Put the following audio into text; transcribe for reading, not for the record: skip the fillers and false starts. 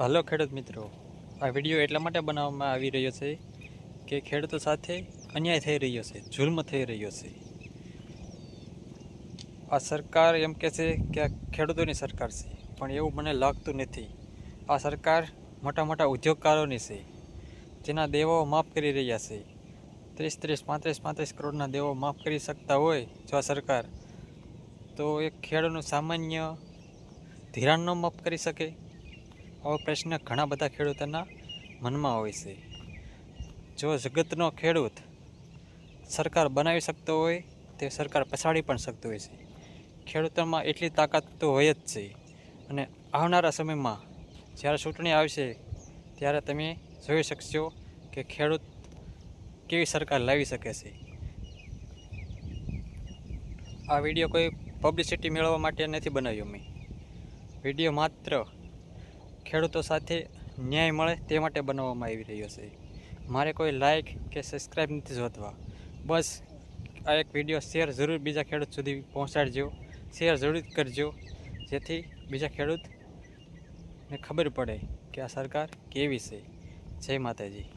Hello ખેડૂત મિત્રો, આ વિડીયો એટલા માટે બનાવવામાં આવી રહ્યો છે કે ખેડૂતો સાથે અન્યાય થઈ રહ્યો છે, જુલ્મ થઈ રહ્યો છે. આ સરકાર એમ કહે છે કે આ ખેડૂતોની સરકાર છે, પણ એવું મને લાગતું નથી. આ સરકાર મોટા મોટા ઉદ્યોગકારોની છે, જેના દેવાઓ માફ કરી રહ્યા છે. 30-35 કરોડના દેવાઓ માફ કરી શકતા હોય જો આ સરકાર, તો એક ખેડૂતનું સામાન્ય ધિરાણ ન માફ કરી શકે? આવો પ્રશ્ન ઘણા બધા ખેડૂતોના મનમાં હોય છે. જો જગતનો ખેડૂત સરકાર બનાવી શકતો હોય તે સરકાર પછાડી પણ શકતો હોય છે. ખેડૂતોમાં એટલી તાકાત તો હોય જ છે. અને આવનારા સમયમાં જ્યારે ચૂંટણી આવશે ત્યારે તમે જોઈ શકશો કે ખેડૂત કેવી સરકાર લાવી શકે છે. આ વિડીયો કોઈ પબ્લિસિટી મેળવવા માટે નથી બનાવ્યો મેં. વિડીયો માત્ર ખેડૂતો સાથે ન્યાય મળે તે માટે બનાવવામાં આવી રહ્યો છે. મારે કોઈ લાઈક કે સબસ્ક્રાઈબ નથી જોતવા. બસ આ એક વિડીયો શેર જરૂર બીજા ખેડૂત સુધી પહોંચાડજો, શેર જરૂર કરજો, જેથી બીજા ખેડૂતને ખબર પડે કે આ સરકાર કેવી છે. જય માતાજી.